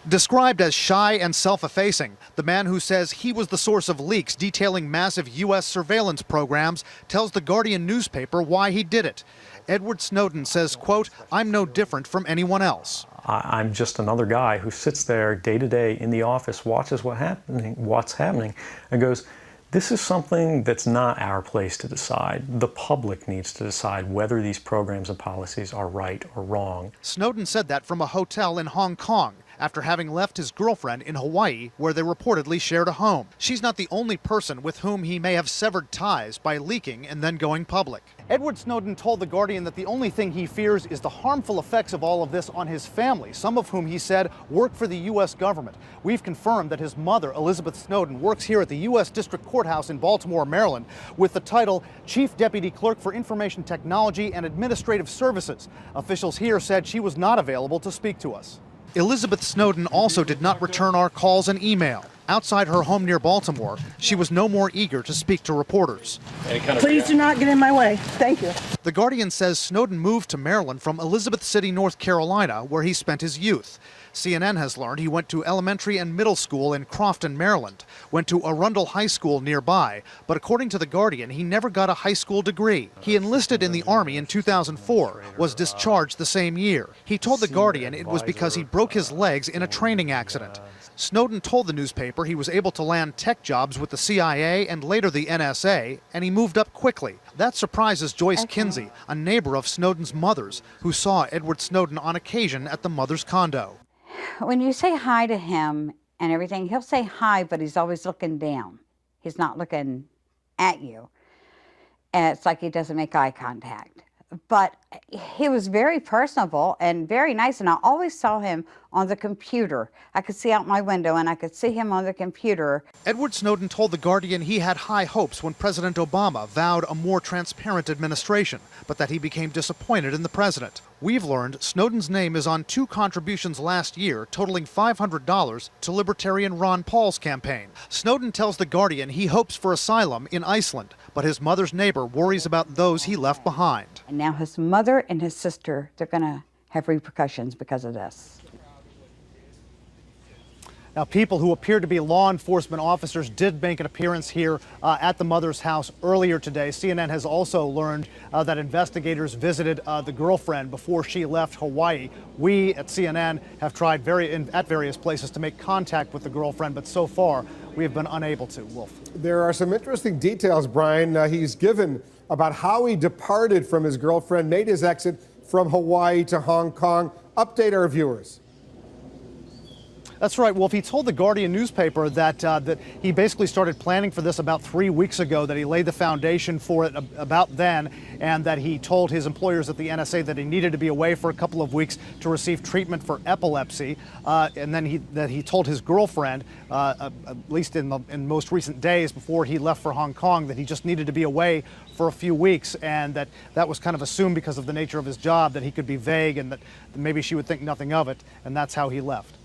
Described as shy and self-effacing, the man who says he was the source of leaks detailing massive U.S. surveillance programs tells the Guardian newspaper why he did it. Edward Snowden says, quote, "I'm no different from anyone else. I'm just another guy who sits there day to day in the office, watches what's happening, and goes, this is something that's not our place to decide. The public needs to decide whether these programs and policies are right or wrong." Snowden said that from a hotel in Hong Kong after having left his girlfriend in Hawaii, where they reportedly shared a home. She's not the only person with whom he may have severed ties by leaking and then going public. Edward Snowden told The Guardian that the only thing he fears is the harmful effects of all of this on his family, some of whom he said work for the U.S. government. We've confirmed that his mother, Elizabeth Snowden, works here at the U.S. District Courthouse in Baltimore, Maryland, with the title Chief Deputy Clerk for Information Technology and Administrative Services. Officials here said she was not available to speak to us. Elizabeth Snowden also did not return our calls and email. Outside her home near Baltimore, she was no more eager to speak to reporters. Please do not get in my way. Thank you. The Guardian says Snowden moved to Maryland from Elizabeth City, North Carolina, where he spent his youth. CNN has learned he went to elementary and middle school in Crofton, Maryland, went to Arundel High School nearby, but according to The Guardian, he never got a high school degree. He enlisted in the Army in 2004, was discharged the same year. He told The Guardian it was because he broke his legs in a training accident. Snowden told the newspaper he was able to land tech jobs with the CIA and later the NSA, and he moved up quickly. That surprises Joyce Kinsey, a neighbor of Snowden's mother's, who saw Edward Snowden on occasion at the mother's condo. When you say hi to him and everything, he'll say hi, but he's always looking down. He's not looking at you. And it's like he doesn't make eye contact. But he was very personable and very nice, and I always saw him on the computer. I could see out my window, and I could see him on the computer. Edward Snowden told The Guardian he had high hopes when President Obama vowed a more transparent administration, but that he became disappointed in the president. We've learned Snowden's name is on 2 contributions last year, totaling $500 to Libertarian Ron Paul's campaign. Snowden tells The Guardian he hopes for asylum in Iceland, but his mother's neighbor worries about those he left behind. And now his mother and his sister, they're going to have repercussions because of this. Now, people who appear to be law enforcement officers did make an appearance here at the mother's house earlier today. CNN has also learned that investigators visited the girlfriend before she left Hawaii. We at CNN have tried at various places to make contact with the girlfriend, but so far we have been unable to. Wolf. There are some interesting details, Brian, he's given about how he departed from his girlfriend, made his exit from Hawaii to Hong Kong. Update our viewers. That's right, Wolf. He told the Guardian newspaper that he basically started planning for this about 3 weeks ago, that he laid the foundation for it about then, and that he told his employers at the NSA that he needed to be away for a couple of weeks to receive treatment for epilepsy. And then he told his girlfriend, at least in most recent days before he left for Hong Kong, that he just needed to be away for a few weeks, and that was kind of assumed because of the nature of his job, that he could be vague and that maybe she would think nothing of it, and that's how he left.